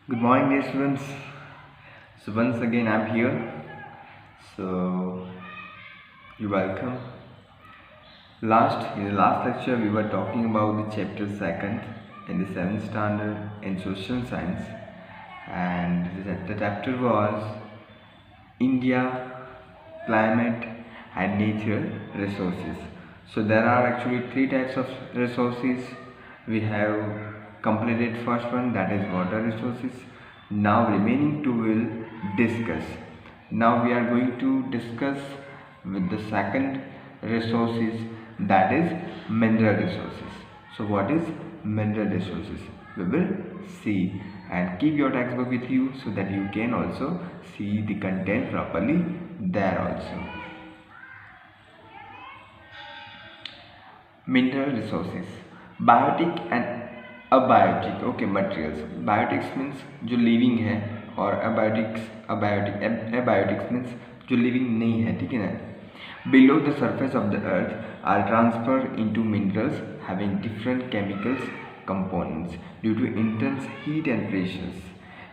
Good morning, dear students. So once again, I'm here. So you're welcome. In the last lecture, we were talking about the chapter second in the seventh standard in social science, and the chapter was India, climate, and nature resources. So there are actually three types of resources. We have completed first one, that is water resources. Now remaining two will discuss. Now we are going to discuss with the second resources, that is mineral resources. So what is mineral resources? We will see, and keep your textbook with you so that you can also see the content properly there also. Mineral resources, biotic and abiotic, okay, materials. Biotics means जो living है, और abiotics means जो living नहीं है, ठीक है ना. Below the surface of the earth are transferred into minerals having different chemicals components due to intense heat and pressures.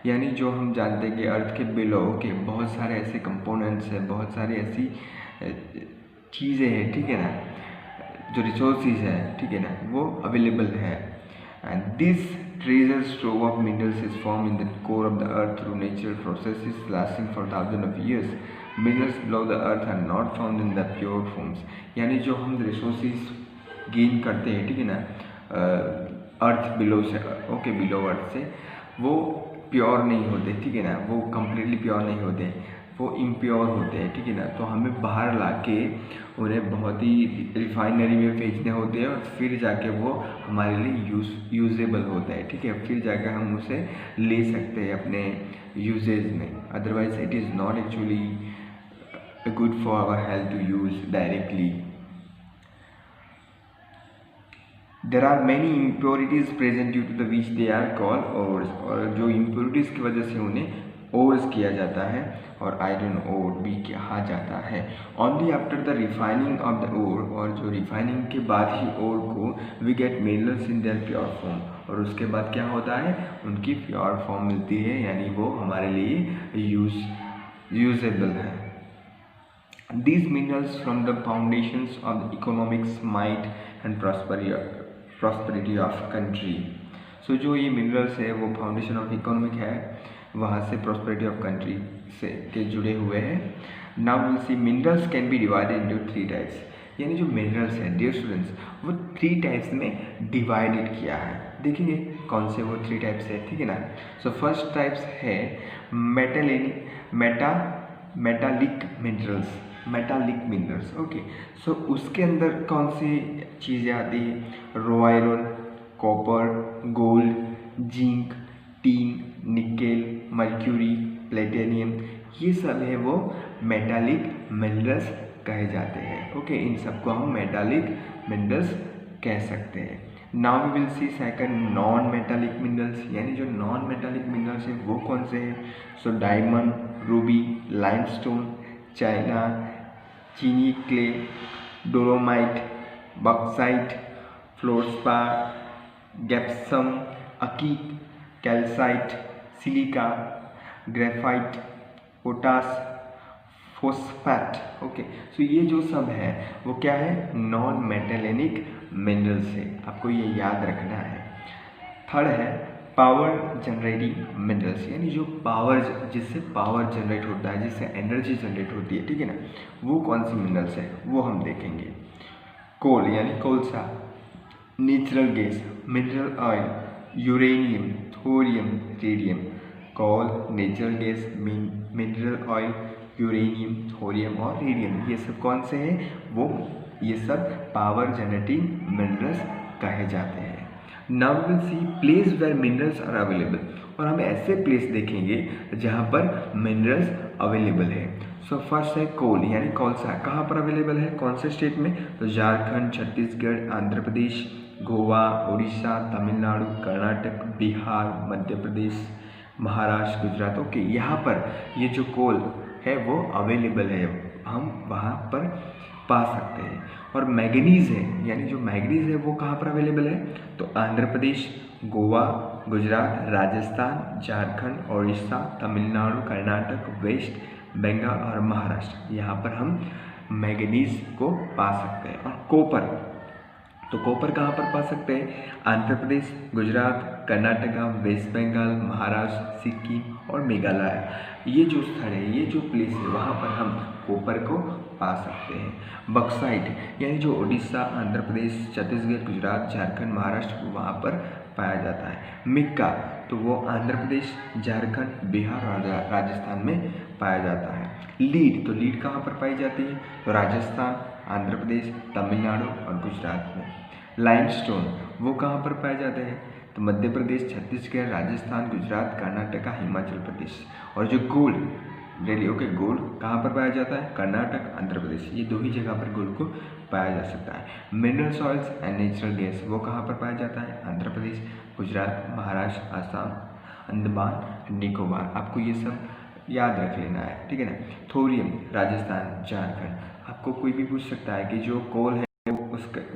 यानी जो हम जानते हैं कि अर्थ के बिलो के बहुत सारे ऐसे कंपोनेंट्स हैं, बहुत सारी ऐसी चीज़ें हैं, ठीक है ना, जो रिसोर्सेज है, ठीक है ना, वो अवेलेबल है. And this treasure trove of minerals is formed in the core of the earth through natural processes lasting for thousands of years. Minerals below the earth are not found in the pure forms. यानी जो हम resources gain करते हैं, ठीक है ना, अर्थ below से, okay, below अर्थ से, वो प्योर नहीं होते, ठीक है ना, वो कम्प्लीटली प्योर नहीं होते, वो इम्प्योर होते हैं, ठीक है ना. तो हमें बाहर लाके उन्हें बहुत ही रिफाइनरी में भेजने होते हैं, और फिर जाके वो हमारे लिए यूजेबल होता है, ठीक है. फिर जाकर हम उसे ले सकते हैं अपने यूजेज में. Otherwise it is not actually good for our health to use directly. There are many impurities present due to the which they are called ores, और जो इम्प्योरिटीज़ की वजह से उन्हें ओर्स किया जाता है, और आयरन ओर भी कहा जाता है. Only after the refining of the ore, और जो रिफाइनिंग के बाद ही ओर को we get minerals in their pure form, और उसके बाद क्या होता है, उनकी प्योर फॉर्म मिलती है, यानी वो हमारे लिए यूजेबल है. These minerals form the foundations of the economics, might and prosperity of country. So जो ये minerals है वो फाउंडेशन ऑफ इकोनॉमिक है, वहाँ से prosperity of country से के जुड़े हुए हैं. Now we'll see minerals can be divided into three types. यानी जो minerals है dear students, वो three types में divided किया है. देखेंगे कौन से वो three types है, ठीक है ना. So first types है मेटालिक मिनरल्स, ओके. सो उसके अंदर कौन सी चीज़ें आती है, raw iron, copper, gold, zinc, tin, nickel, mercury, platinum, ये सब है वो मेटालिक मिनरल्स कहे जाते हैं, ओके. इन सबको हम मेटालिक मिनरल्स कह सकते हैं. Now we will see second non metallic minerals, यानी जो नॉन मेटालिक मिनरल्स हैं वो कौन से हैं. So diamond, ruby, limestone, china, चीनी clay, dolomite, bauxite, fluorspar, gypsum, अकीट, calcite, silica, graphite, potash, phosphate, okay. So ये जो सब है वो क्या है, नॉन मेटालिक मिनरल्स है, आपको ये याद रखना है. थर्ड है पावर जनरेटिंग मिनरल्स, यानी जो पावर, जिससे पावर जनरेट होता है, जिससे एनर्जी जनरेट होती है, ठीक है ना, वो कौन सी मिनरल्स है वो हम देखेंगे. कोल यानी कोलसा, natural gas, mineral oil, uranium, thorium, radium. Coal, natural gas, mineral oil, uranium, thorium और रेडियम, ये सब कौन से हैं, वो ये सब पावर जनरेटिंग मिनरल्स कहे जाते हैं. Now will see place where minerals are available, और हम ऐसे प्लेस देखेंगे जहाँ पर मिनरल्स अवेलेबल है. सो फर्स्ट है कोल, यानी कोलसा कहाँ पर अवेलेबल है, कौन से स्टेट में, तो झारखंड, छत्तीसगढ़, आंध्र प्रदेश, गोवा, उड़ीसा, तमिलनाडु, कर्नाटक, बिहार, मध्य प्रदेश, महाराष्ट्र, गुजरात, ओके. यहाँ पर ये जो कोल है वो अवेलेबल है, हम वहाँ पर पा सकते हैं। और मैंगनीज है, यानी जो मैंगनीज है वो कहाँ पर अवेलेबल है, तो आंध्र प्रदेश, गोवा, गुजरात, राजस्थान, झारखंड, उड़ीसा, तमिलनाडु, कर्नाटक, वेस्ट बंगाल और महाराष्ट्र, यहाँ पर हम मैंगनीज को पा सकते हैं। और कॉपर, तो कॉपर कहाँ पर पा सकते हैं, आंध्र प्रदेश, गुजरात, कर्नाटका, वेस्ट बंगाल, महाराष्ट्र, सिक्किम और मेघालय, ये जो स्थल है, ये जो प्लेस है, वहाँ पर हम कॉपर को पा सकते हैं। बक्साइट, यानी जो उड़ीसा, आंध्र प्रदेश, छत्तीसगढ़, गुजरात, झारखंड, महाराष्ट्र, वहाँ पर पाया जाता है। मिक्का, तो वो आंध्र प्रदेश, झारखंड, बिहार और राजस्थान में पाया जाता है। लीड, तो लीड कहाँ पर पाई जाती है, तो राजस्थान, आंध्र प्रदेश, तमिलनाडु और गुजरात में। लाइमस्टोन, वो कहाँ पर पाए जाते हैं, तो मध्य प्रदेश, छत्तीसगढ़, राजस्थान, गुजरात, कर्नाटका, हिमाचल प्रदेश। और जो गोल्ड, रेडी ओके, गोल्ड कहाँ पर पाया जाता है, कर्नाटक, आंध्र प्रदेश, ये दो ही जगह पर गोल्ड को पाया जा सकता है। Mineral soils and natural gas, वो कहाँ पर पाया जाता है, आंध्र प्रदेश, गुजरात, महाराष्ट्र, आसाम, अंडमान निकोबार, आपको ये सब याद रख लेना है, ठीक है ना। थोरियम, राजस्थान, झारखंड, आपको कोई भी पूछ सकता है कि जो कोल है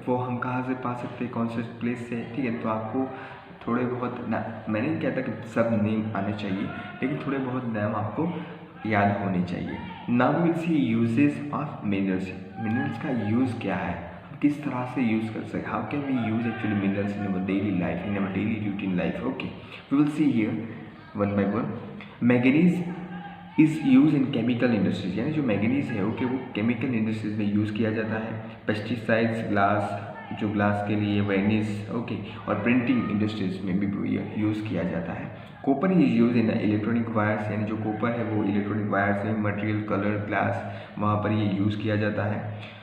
वो हम कहाँ से पा सकते हैं, कौन से प्लेस से, ठीक है। तो आपको थोड़े बहुत ना, मैं नहीं कहता कि सब नेम आने चाहिए, लेकिन थोड़े बहुत नाम आपको याद होने चाहिए। Now will C uses of minerals, minerals का यूज़ क्या है, हम किस तरह से यूज़ कर सकते हैं, how can we use actually minerals in our daily life, in our daily routine life. Okay, we will see here one by one. Manganese is use in chemical industries, यानी जो मैंगनीज है okay, वो chemical industries में use किया जाता है। Pesticides, glass, जो glass के लिए वेनिस ओके, और प्रिंटिंग इंडस्ट्रीज में भी यूज़ किया जाता है। Copper is use in electronic wires, यानी जो कॉपर है वो इलेक्ट्रॉनिक वायर्स में मटेरियल, कलर, ग्लास, वहाँ पर ये यूज़ किया जाता है।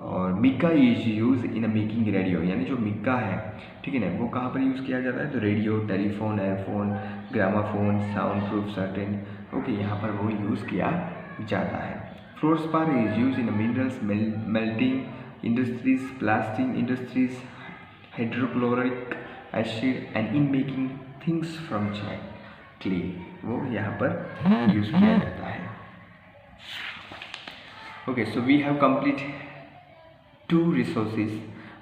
और mica is use in making radio, यानी जो मिक्का है, ठीक है ना, वो कहाँ पर यूज़ किया जाता है, तो radio, telephone, earphone, gramophone, sound proof certain okay, यहाँ पर वो यूज़ किया जाता है। Fluorspar is use in minerals melting industries, plastic industries, hydrochloric acid and in making things from clay, वो यहाँ पर यूज़ किया जाता है। Okay, so we have complete two resources,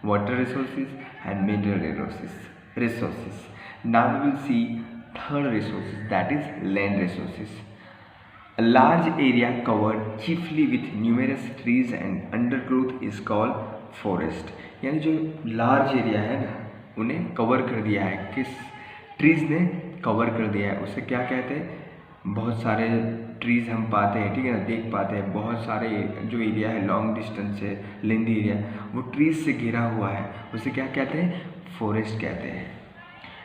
water resources and mineral resources. Now we will see third resources, that is land resources. A large area covered chiefly with numerous trees and undergrowth is called forest. यानी जो large area है ना, उन्हें cover कर दिया है, किस trees ने कवर कर दिया है, उसे क्या कहते हैं, बहुत सारे ट्रीज हम पाते हैं, ठीक है ना, देख पाते हैं, बहुत सारे जो एरिया है लॉन्ग डिस्टेंस से लेंदी एरिया, वो ट्रीज से घिरा हुआ है, उसे क्या कहते हैं, फॉरेस्ट कहते हैं।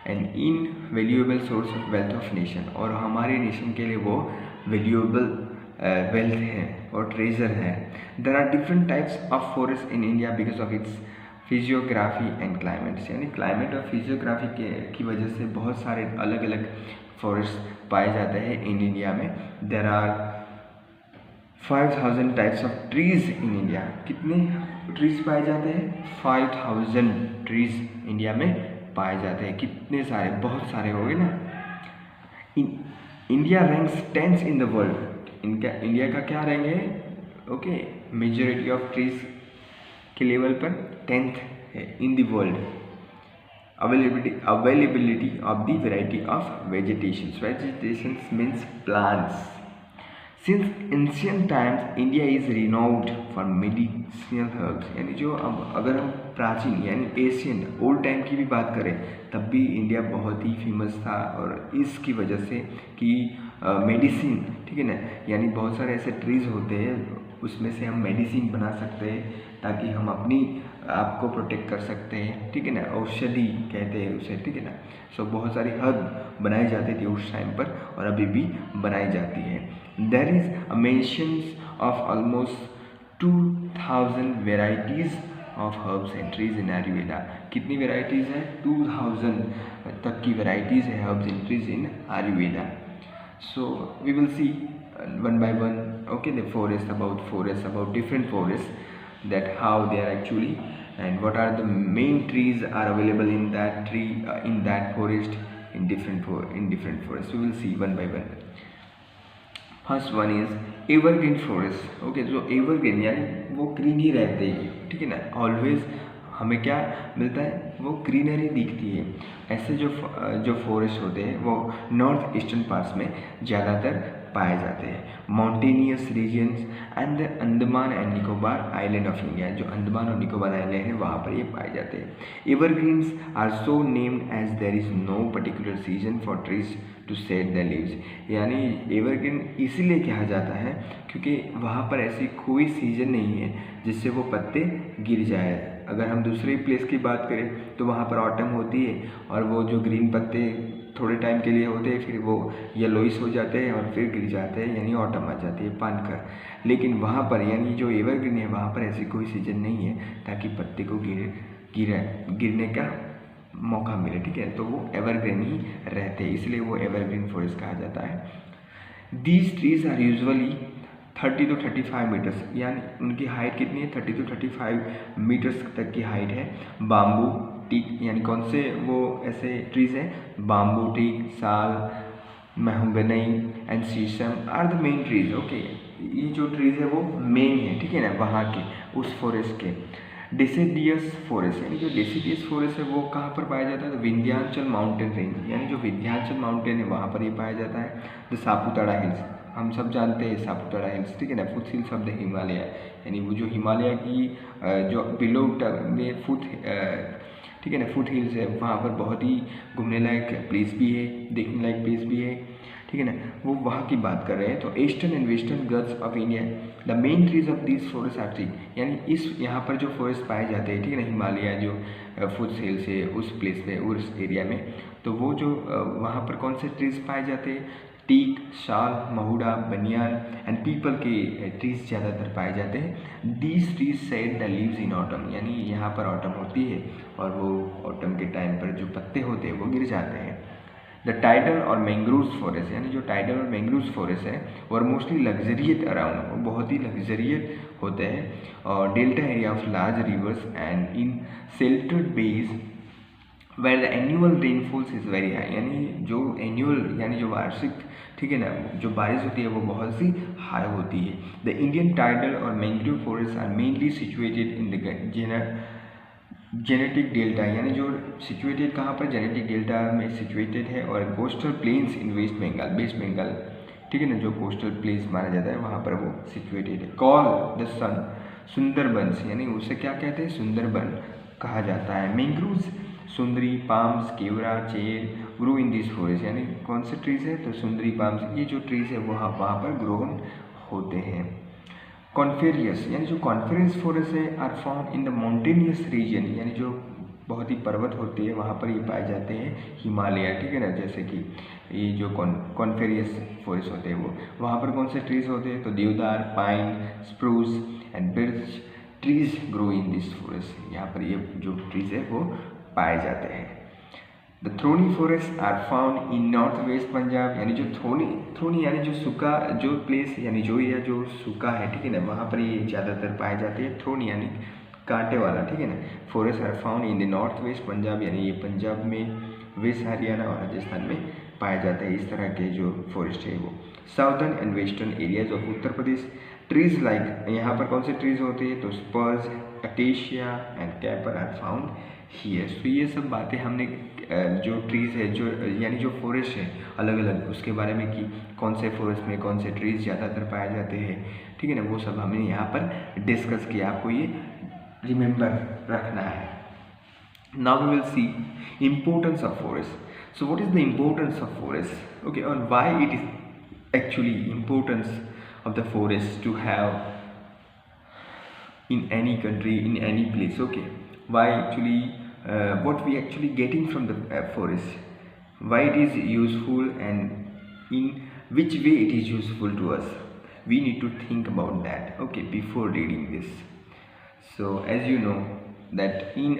And in valuable source of wealth of nation, और हमारे नेशन के लिए वो वैल्यूएबल वेल्थ है और ट्रेजर है। There are different types of forest in India because of its physiography and climates, यानी क्लाइमेट और फिजियोग्राफी की वजह से बहुत सारे अलग अलग फॉरेस्ट पाए जाते हैं इन इंडिया में। There are 5000 types of trees in India, कितने ट्रीज पाए जाते हैं, 5000 ट्रीज इंडिया में पाए जाते हैं, कितने सारे, बहुत सारे हो गए ना। India ranks 10th in the world, India का क्या रैंक है, ओके, मेजॉरिटी ऑफ ट्रीज के लेवल पर 10th है in the world. Availability of the variety of vegetations means plants. Since ancient times, India is renowned for medicinal herbs. यानी जो अब अगर हम प्राचीन यानी एशियन ओल्ड टाइम की भी बात करें, तब भी इंडिया बहुत ही फेमस था, और इसकी वजह से कि मेडिसिन, ठीक है ना, यानी बहुत सारे ऐसे ट्रीज होते हैं उसमें से हम मेडिसिन बना सकते हैं ताकि हम अपनी आपको प्रोटेक्ट कर सकते हैं, ठीक है ना, औषधि कहते हैं उसे, ठीक है ना। सो बहुत सारी हर्ब बनाई जाती थी उस टाइम पर, और अभी भी बनाई जाती है। There is a mentions of almost 2000 varieties of herbs and trees in Ayurveda, कितनी वेराइटीज़ है, 2000 तक की वेराइटीज़ है herbs and trees in Ayurveda. So we will see one by one, okay, the forest, about different forests, that how they are actually, and what are the main trees are available in that tree in that forest, in different forests. We will see one by one. First one is evergreen forest. Okay, so evergreen यानी वो green ही रहते हैं, ठीक है ना। Always हमें क्या मिलता है, वो ग्रीनरी दिखती है। ऐसे जो फॉरेस्ट होते हैं वो नॉर्थ ईस्टर्न पार्ट्स में ज़्यादातर पाए जाते हैं। Mountainous regions and the Andaman and Nicobar island of India, जो अंडमान और निकोबार आइलैंड है वहाँ पर ये पाए जाते हैं। Evergreens are so named as there is no particular season for trees to set the leaves, यानी एवरग्रीन इसीलिए कहा जाता है क्योंकि वहाँ पर ऐसी कोई सीजन नहीं है जिससे वो पत्ते गिर जाए। अगर हम दूसरे प्लेस की बात करें तो वहाँ पर ऑटम होती है और वो जो ग्रीन पत्ते थोड़े टाइम के लिए होते हैं, फिर वो येलोइश हो जाते हैं और फिर गिर जाते हैं, यानी ऑटम आ जाती है पान कर। लेकिन वहाँ पर यानी जो एवरग्रीन है वहाँ पर ऐसी कोई सीजन नहीं है ताकि पत्ते को गिरने का मौका मिले, ठीक है। तो वो एवरग्रीन ही रहते हैं, इसलिए वो एवरग्रीन फॉरेस्ट कहा जाता है। These trees are usually 30 to 35 metres, यानी उनकी हाइट कितनी है, 30 to 35 मीटर्स तक की हाइट है। बाम्बू टीक, यानी कौन से वो ऐसे ट्रीज हैं, bamboo teak, sal, mahogany and sheesham are the main trees. Okay, ये जो ट्रीज है वो मेन है, ठीक है ना, वहाँ के उस फॉरेस्ट के। डेसिडियस फॉरेस्ट, यानी जो डेसिडियस फॉरेस्ट है वो कहाँ पर पाया जाता है, तो विंध्याचल माउंटेन रेंज, यानी जो विंध्याचल माउंटेन है वहाँ पर ये पाया जाता है। द सापुतारा हिल्स, हम सब जानते हैं सापुतारा हिल्स, ठीक है ना, foot hills of the Himalaya, यानी वो जो हिमालय की जो बिलो में ठीक है ना, फुट हिल्स है, वहाँ पर बहुत ही घूमने लायक प्लेस भी है, देखने लायक प्लेस भी है, ठीक है ना, वो वहाँ की बात कर रहे हैं। तो Eastern and Western Ghats of India, the main trees of this forest are tree, यानी इस यहाँ पर जो फॉरेस्ट पाए जाते हैं, ठीक है ना, हिमालय जो फुट हिल्स है उस प्लेस में, उस एरिया में, तो वो जो वहाँ पर कौन से ट्रीज पाए जाते हैं, टीक, शाल, महुडा, बनियान एंड पीपल के ट्रीज ज़्यादातर पाए जाते हैं। These trees said the leaves in autumn, यानी यहाँ पर ऑटम होती है और वो ऑटम के टाइम पर जो पत्ते होते हैं वो गिर जाते हैं। द टाइडल और मैंग्रोव्स फॉरेस्ट, यानी जो टाइडल और मैंग्रोव्स फॉरेस्ट है वो मोस्टली लग्जरिएट अराउंड, वो बहुत ही लग्जरिएट होते हैं और delta area of large rivers and in sheltered bays where the annual rainfalls is very high, यानी जो एनुअल यानी जो वार्षिक, ठीक है ना, जो बारिश होती है वो बहुत सी हाई होती है। द इंडियन टाइडल और mangrove forest are mainly situated in the genetic delta, यानी जो सिचुएटेड कहाँ पर, जेनेटिक डेल्टा में सिचुएटेड है, और कोस्टल प्लेन्स इन वेस्ट बंगाल, ठीक है ना, जो कोस्टल प्लेन्स माना जाता है वहाँ पर वो सिचुएटेड है। कॉल द सन सुंदरबंस, यानी उसे क्या कहते हैं, सुंदरबन कहा जाता है। मैंग्रोव्स, सुंदरी, पाम्स, केवड़ा, चेर ग्रो इन दिस फॉरेस्ट, यानी कौन से ट्रीज है, तो सुंदरी, पाम्स, ये जो ट्रीज है वो वहाँ पर ग्रोन होते हैं। कॉन्फेरियस, यानी जो कॉन्फेरेंस फॉरेस्ट है are found in the mountainous region, यानी जो बहुत ही पर्वत होती है वहाँ पर ये पाए जाते हैं, हिमालय, ठीक है ना, जैसे कि ये जो कॉन्फेरियस फॉरेस्ट होते हैं वो वहाँ पर कौन से ट्रीज होते हैं, तो देवदार, pine, spruce and birch trees grow in this forest, यहाँ पर ये जो ट्रीज है वो पाए जाते हैं। The thorny forest are found in north west Punjab, यानी जो थ्रोनी यानी जो सूखा जो प्लेस, यानी जो या जो सूखा है, ठीक है ना, वहाँ पर ये ज़्यादातर पाए जाते हैं। थ्रोनी यानी कांटे वाला, ठीक है ना, forest are found in the north west Punjab, यानी ये पंजाब में, वेस्ट हरियाणा और राजस्थान में पाए जाते हैं इस तरह के जो फॉरेस्ट है वो। Southern and western areas of Uttar Pradesh, trees like, यहाँ पर कौन से ट्रीज होते हैं, तो spurs, acacia and caper are found here. तो ये सब बातें हमने जो ट्रीज है, जो यानी जो फॉरेस्ट है अलग अलग, उसके बारे में कि कौन से फॉरेस्ट में कौन से ट्रीज ज़्यादातर पाए जाते हैं, ठीक है ना, वो सब हमने यहाँ पर डिस्कस किया, आपको ये रिमेंबर रखना है। Now we will see importance of forest. So what is the importance of forest, okay, और why it is actually importance of the forest to have in any country, in any place, okay, why actually what we actually getting from the forest, why it is useful and in which way it is useful to us, we need to think about that, okay, before reading this. So as you know that in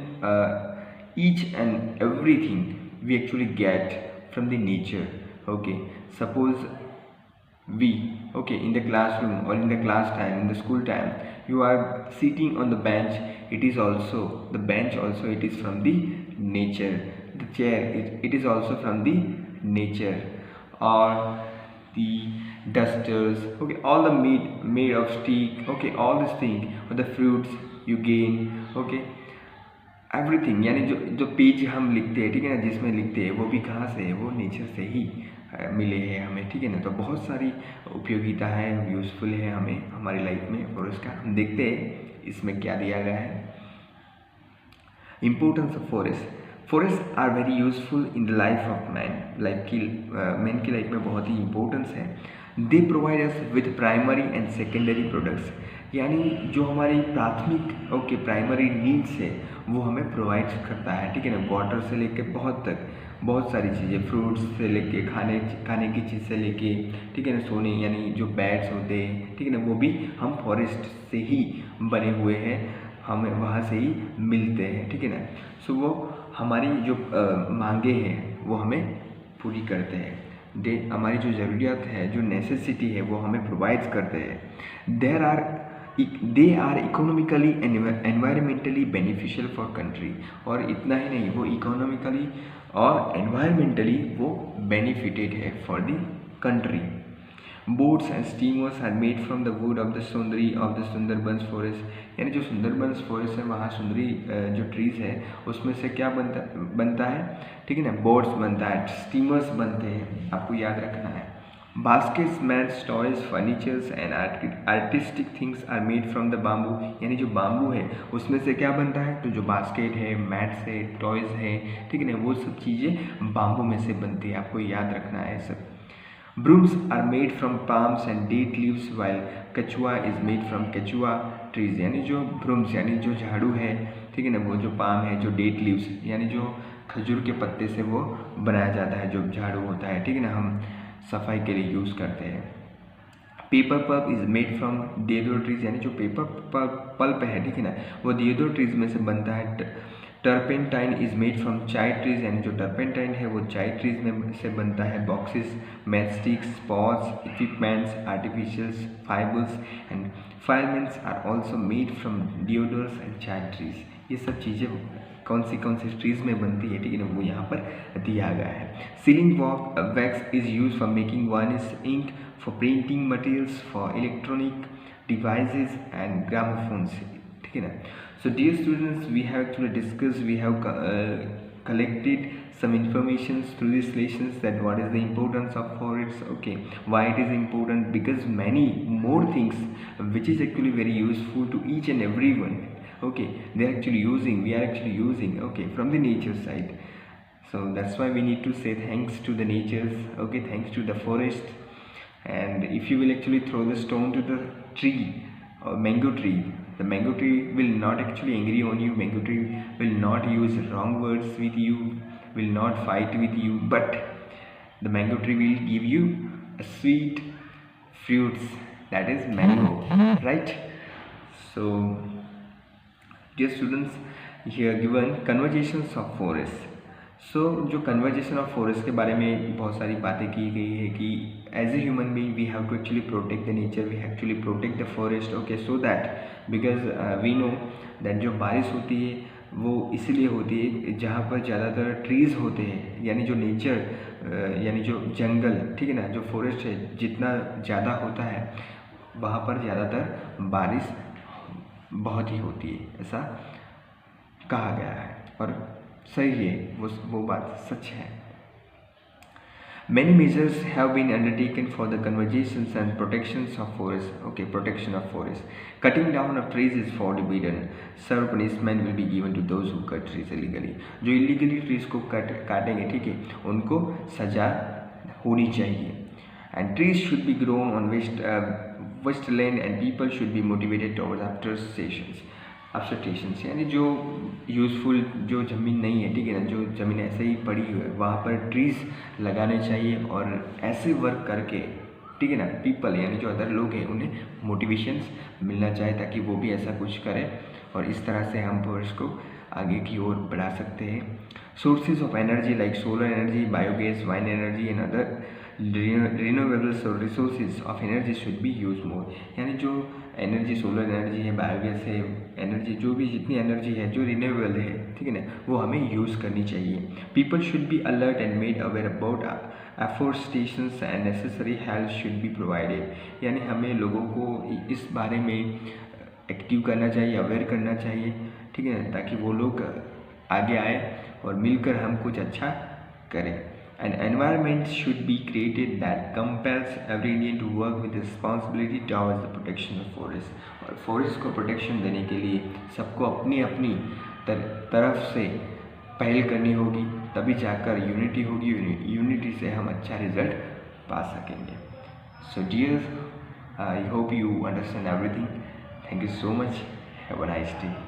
each and everything we actually get from the nature, okay, suppose we, okay, in the classroom or in the class time, in the school time, you are sitting on the bench, it is also, the bench also it is from the nature, the chair it is also from the nature, or the dusters, okay, all the meat made of stick, okay, all this thing, or the fruits you gain, okay, everything, यानी जो जो page हम लिखते हैं, ठीक है ना, जिसमें लिखते हैं वो भी कहाँ से है, वो नेचर से ही मिले हैं हमें, ठीक है ना। तो बहुत सारी उपयोगिता है, यूज़फुल है हमें हमारी लाइफ में। और उसका हम देखते हैं इसमें क्या दिया गया है। Importance of forest are very useful in the life of man की लाइफ में बहुत ही इम्पोर्टेंस है। They provide us with primary and secondary products, यानी जो हमारी प्राथमिक प्राइमरी नीड्स है वो हमें प्रोवाइड करता है, ठीक है ना। वाटर से लेके बहुत सारी चीज़ें, फ्रूट्स से लेके खाने की चीज़ से लेके, ठीक है ना, सोने यानी जो बेड्स होते हैं, ठीक है ना, वो भी हम फॉरेस्ट से ही बने हुए हैं, हमें वहाँ से ही मिलते हैं, ठीक है ना। सो वो हमारी जो मांगे हैं वो हमें पूरी करते हैं। हमारी जो ज़रूरियात है, जो नेसेसिटी है, वो हमें प्रोवाइड करते हैं। They are economically environmentally beneficial for country, और इतना ही नहीं, वो इकोनॉमिकली और एनवायरमेंटली वो बेनिफिटेड है for the country. Boats and steamers are made from the wood of the Sundarbans forest, यानी जो सुंदरबंस फॉरेस्ट है वहाँ सुंदरी जो ट्रीज़ है उसमें से क्या बनता है, ठीक है ना, बोट्स बनता है, स्टीमर्स बनते हैं, आपको याद रखना है। Baskets, mats, toys, furnitures and artistic things are made from the bamboo, यानी जो बाम्बू है उसमें से क्या बनता है, तो जो बास्केट है, मैट्स है, टॉयज़ है, ठीक है ना, वो सब चीज़ें बाम्बू में से बनती है, आपको याद रखना है सब। Brooms are made from palms and date leaves, while कछुआ is made from कछुआ trees, यानी जो ब्रूम्स यानी जो झाड़ू है, ठीक है ना, वो जो पाम है, जो डेट लीव्स यानी जो खजूर के पत्ते से वो बनाया जाता है, जो झाड़ू होता है, ठीक है ना, हम सफाई के लिए यूज़ करते हैं। Paper pulp is made from देवदार ट्रीज, यानी जो पेपर पल्प है, ठीक है ना, वो देवदार ट्रीज में से बनता है। टर्पेंटाइन इज मेड फ्रॉम चाय ट्रीज, यानी जो टर्पेंटाइन है वो चाय ट्रीज में से बनता है। Boxes, matchsticks, pots, equipments, artificials, fibres and filaments are also made from deodars and चाय ट्रीज। ये सब चीज़ें कौन सी ट्रीज में बनती है, ठीक है ना, वो यहाँ पर दिया गया है। Sealing wax is use for making varnish ink, for printing materials, for electronic devices and gramophones, ठीक है ना। So dear students, we have actually discussed, we have collected some information through these lessons, that what is the importance of forests, okay, why it is important, because many more things which is actually very useful to each and everyone, okay, they are actually using, we are actually using, okay, from the nature side. So that's why we need to say thanks to the natures, okay, thanks to the forest. And if you will actually throw the stone to the tree or mango tree, the mango tree will not actually angry on you, mango tree will not use wrong words with you, will not fight with you, but the mango tree will give you a sweet fruits, that is mango, right? So dear students, here given conversations of forest. सो जो conversation of forest के बारे में बहुत सारी बातें की गई है कि as a human being we have to actually protect the nature, we actually protect the forest, okay, so that because we know that जो बारिश होती है वो इसलिए होती है जहाँ पर ज़्यादातर ट्रीज़ होते हैं, यानी जो नेचर यानी जो जंगल, ठीक है ना, जो फॉरेस्ट है जितना ज़्यादा होता है वहाँ पर ज़्यादातर बारिश बहुत ही होती है, ऐसा कहा गया है और सही है, वो बात सच है। Many measures have been undertaken for the conservation and protections of forests. Okay, protection of forests. Cutting down of trees is forbidden. Severe punishment will be given to those who cut trees illegally. जो illegally trees को काटेंगे, ठीक है, उनको सजा होनी चाहिए. And trees should be grown on wasteland and people should be motivated towards obstructions, यानी जो यूज़फुल जो ज़मीन नहीं है, ठीक है ना, जो ज़मीन ऐसे ही पड़ी हुई है वहाँ पर ट्रीज़ लगाने चाहिए और ऐसे वर्क करके, ठीक है ना, पीपल यानी जो अदर लोग हैं उन्हें मोटिवेशंस मिलना चाहिए ताकि वो भी ऐसा कुछ करें और इस तरह से हम फॉरेस्ट को आगे की ओर बढ़ा सकते हैं। Sources of energy like solar energy, biogas, wind energy and other renewables resources of energy should be use more, यानी जो एनर्जी सोलर एनर्जी है, बायोगैस है, एनर्जी जो भी जितनी एनर्जी है जो रिन्यूएबल है, ठीक है ना, वो हमें यूज़ करनी चाहिए। People should be alert and made aware about afforestations and necessary help should be provided. यानी हमें लोगों को इस बारे में एक्टिव करना चाहिए, अवेयर करना चाहिए, ठीक है, ताकि वो लोग आगे आए और मिलकर हम कुछ अच्छा करें। An environment should be created that compels every Indian to work with responsibility towards the protection of forest। और फॉरेस्ट को प्रोटेक्शन देने के लिए सबको अपनी अपनी तरफ से पहल करनी होगी, तभी जाकर यूनिटी होगी, यूनिटी से हम अच्छा रिजल्ट पा सकेंगे। So dear, I hope you understand everything. Thank you so much. Have a nice day.